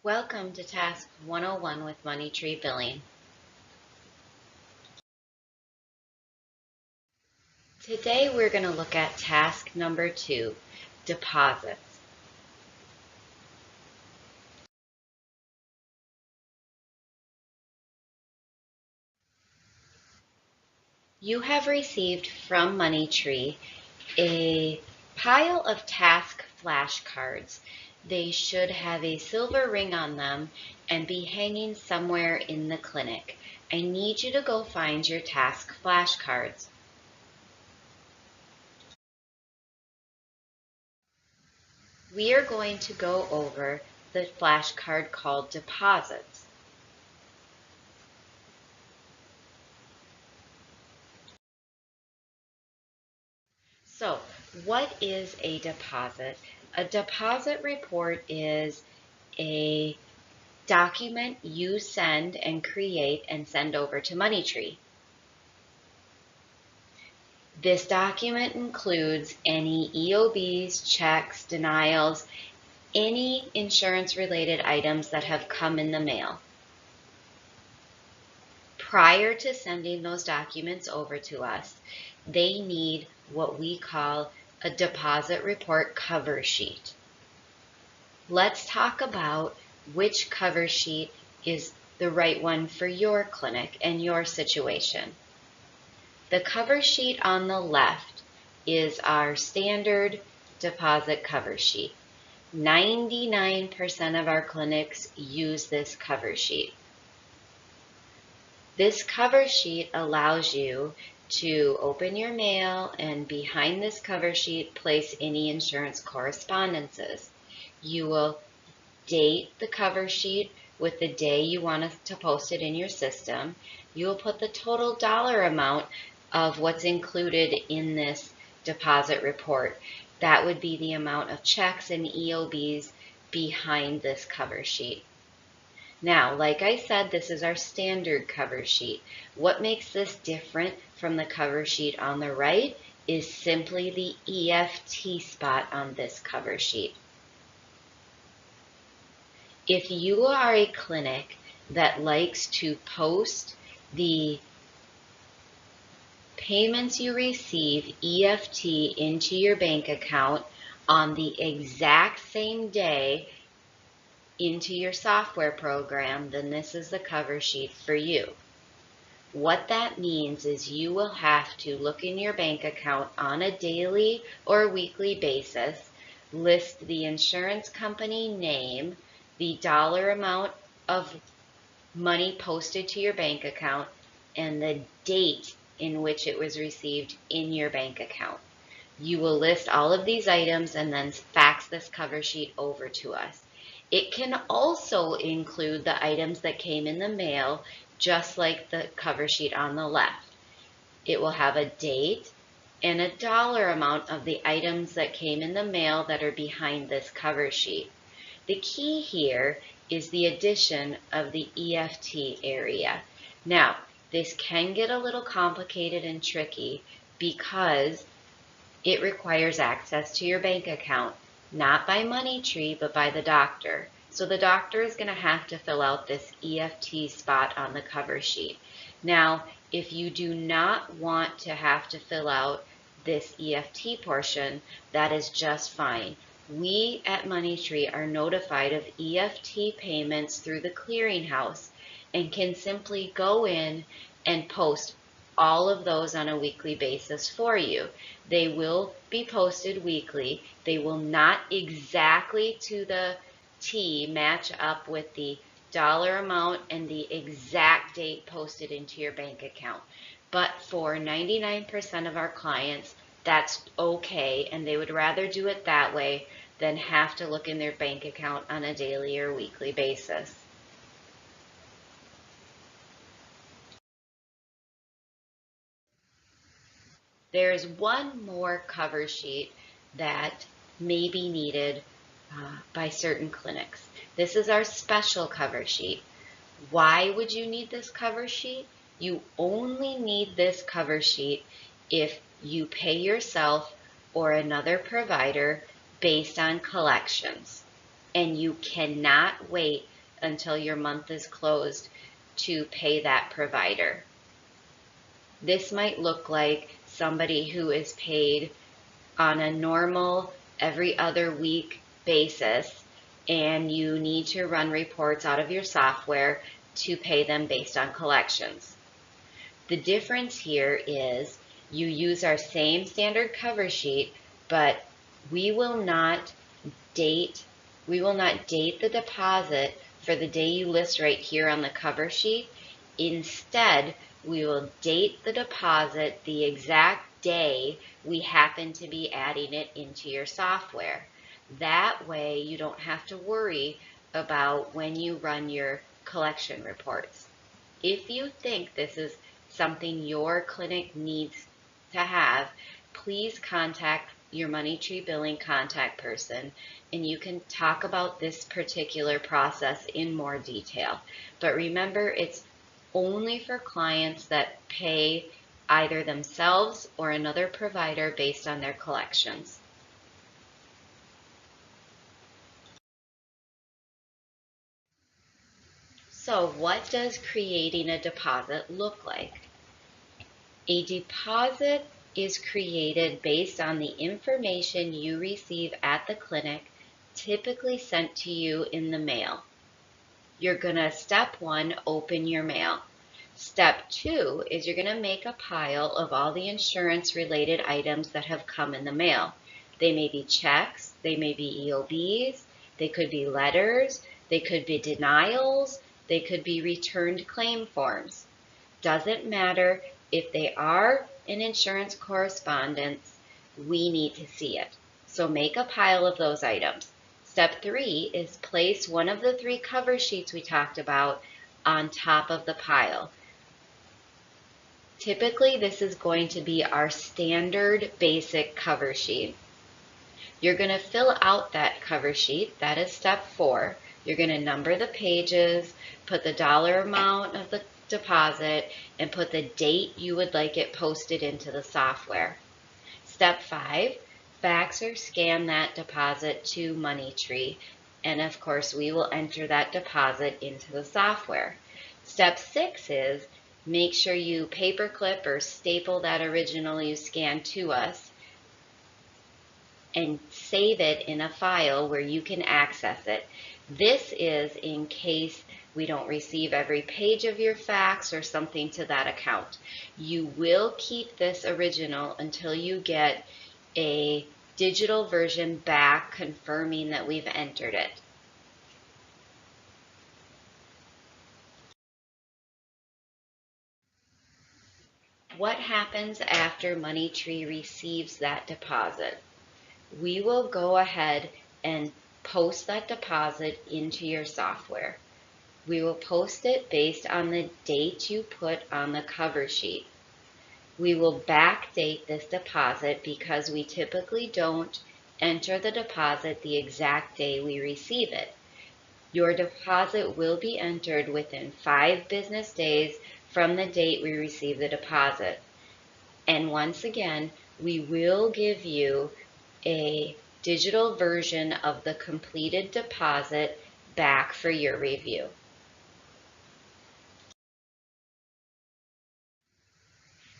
Welcome to Task 101 with Money Tree Billing. Today we're going to look at task number 2, deposits. You have received from Money Tree a pile of task flashcards. They should have a silver ring on them and be hanging somewhere in the clinic. I need you to go find your task flashcards. We are going to go over the flashcard called deposits. So, what is a deposit? A deposit report is a document you send and create and send over to Money Tree. This document includes any EOBs, checks, denials, any insurance-related items that have come in the mail. Prior to sending those documents over to us, they need what we call a deposit report cover sheet. Let's talk about which cover sheet is the right one for your clinic and your situation. The cover sheet on the left is our standard deposit cover sheet. 99% of our clinics use this cover sheet. This cover sheet allows you to open your mail and behind this cover sheet place any insurance correspondences. You will date the cover sheet with the day you want us to post it in your system. You will put the total dollar amount of what's included in this deposit report. That would be the amount of checks and EOBs behind this cover sheet. Now, like I said, this is our standard cover sheet. What makes this different from the cover sheet on the right is simply the EFT spot on this cover sheet. If you are a clinic that likes to post the payments you receive EFT into your bank account on the exact same day into your software program, then this is the cover sheet for you. What that means is you will have to look in your bank account on a daily or weekly basis, list the insurance company name, the dollar amount of money posted to your bank account, and the date in which it was received in your bank account. You will list all of these items and then fax this cover sheet over to us. It can also include the items that came in the mail, just like the cover sheet on the left. It will have a date and a dollar amount of the items that came in the mail that are behind this cover sheet. The key here is the addition of the EFT area. Now, this can get a little complicated and tricky because it requires access to your bank account. Not by Money Tree, but by the doctor. So the doctor is going to have to fill out this EFT spot on the cover sheet. Now, if you do not want to have to fill out this EFT portion, that is just fine. We at Money Tree are notified of EFT payments through the clearinghouse and can simply go in and post all of those on a weekly basis for you. They will be posted weekly. They will not exactly to the T match up with the dollar amount and the exact date posted into your bank account. But for 99% of our clients, that's okay, and they would rather do it that way than have to look in their bank account on a daily or weekly basis. There's one more cover sheet that may be needed by certain clinics. This is our special cover sheet. Why would you need this cover sheet? You only need this cover sheet if you pay yourself or another provider based on collections. and you cannot wait until your month is closed to pay that provider. This might look like somebody who is paid on a normal every other week basis, and you need to run reports out of your software to pay them based on collections. The difference here is you use our same standard cover sheet, but we will not date the deposit for the day you list right here on the cover sheet. Instead, we will date the deposit the exact day we happen to be adding it into your software. That way you don't have to worry about when you run your collection reports. If you think this is something your clinic needs to have, please contact your Money Tree billing contact person, and you can talk about this particular process in more detail. But remember, it's only for clients that pay either themselves or another provider based on their collections. So what does creating a deposit look like? A deposit is created based on the information you receive at the clinic, typically sent to you in the mail. You're going to, step 1, open your mail. Step 2 is you're going to make a pile of all the insurance related items that have come in the mail. They may be checks, they may be EOBs, they could be letters, they could be denials, they could be returned claim forms. Doesn't matter if they are an insurance correspondence, we need to see it. So make a pile of those items. Step 3 is place one of the 3 cover sheets we talked about on top of the pile. Typically, this is going to be our standard basic cover sheet. You're going to fill out that cover sheet. That is step 4. You're going to number the pages, put the dollar amount of the deposit, and put the date you would like it posted into the software. Step 5, fax or scan that deposit to Money Tree, and of course we will enter that deposit into the software. Step 6 is make sure you paperclip or staple that original you scanned to us and save it in a file where you can access it. This is in case we don't receive every page of your fax or something to that account. You will keep this original until you get a digital version back confirming that we've entered it. What happens after Money Tree receives that deposit? We will go ahead and post that deposit into your software. We will post it based on the date you put on the cover sheet. We will backdate this deposit because we typically don't enter the deposit the exact day we receive it. Your deposit will be entered within 5 business days from the date we receive the deposit. And once again, we will give you a digital version of the completed deposit back for your review.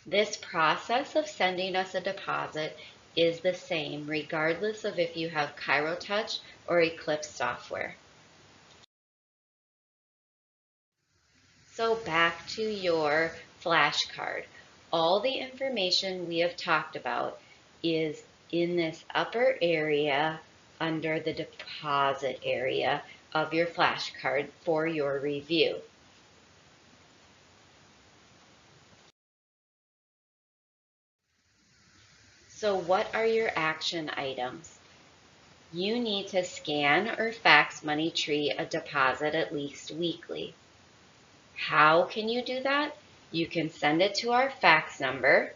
This process of sending us a deposit is the same regardless of if you have ChiroTouch or Eclipse software. So back to your flashcard. All the information we have talked about is in this upper area under the deposit area of your flashcard for your review. So what are your action items? You need to scan or fax Money Tree a deposit at least weekly. How can you do that? You can send it to our fax number,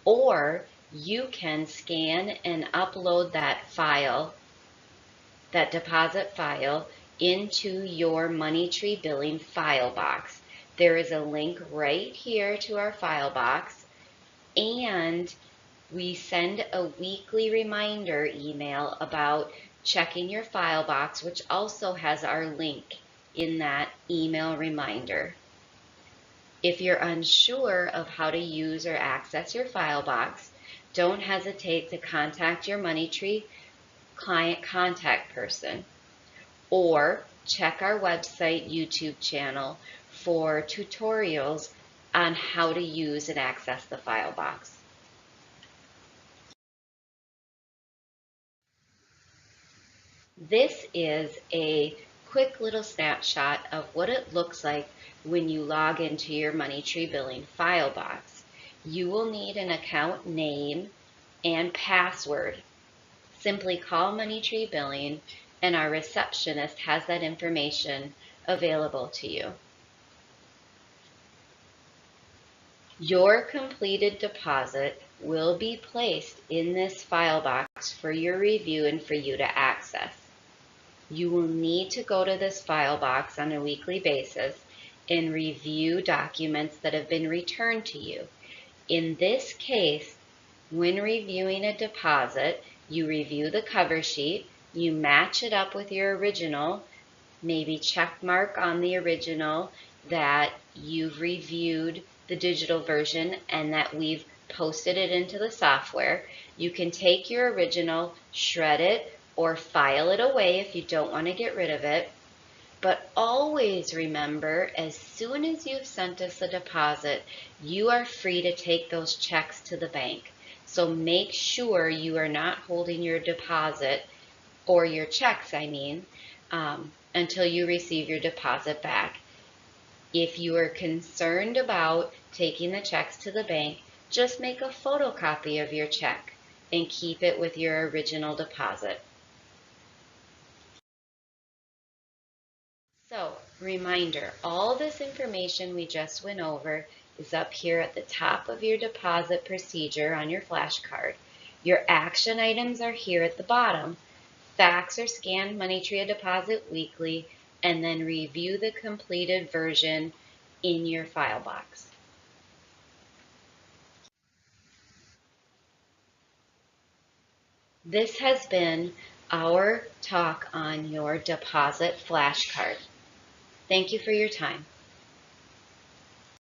or you can scan and upload that file, that deposit file, into your Money Tree billing file box. There is a link right here to our file box, and We send a weekly reminder email about checking your file box, which also has our link in that email reminder. If you're unsure of how to use or access your file box, don't hesitate to contact your Money Tree client contact person, or check our website YouTube channel for tutorials on how to use and access the file box. This is a quick little snapshot of what it looks like when you log into your Money Tree billing file box. You will need an account name and password. Simply call Money Tree Billing and our receptionist has that information available to you. Your completed deposit will be placed in this file box for your review and for you to access. You will need to go to this file box on a weekly basis and review documents that have been returned to you. In this case, when reviewing a deposit, you review the cover sheet, you match it up with your original, maybe check mark on the original that you've reviewed the digital version and that we've posted it into the software. You can take your original, shred it, or file it away if you don't want to get rid of it. But always remember, as soon as you've sent us a deposit, you are free to take those checks to the bank. So make sure you are not holding your deposit, or your checks, until you receive your deposit back. If you are concerned about taking the checks to the bank, just make a photocopy of your check and keep it with your original deposit. So, reminder, all this information we just went over is up here at the top of your deposit procedure on your flashcard. Your action items are here at the bottom. Fax or scan Money Tree a deposit weekly, and then review the completed version in your file box. This has been our talk on your deposit flashcard. Thank you for your time.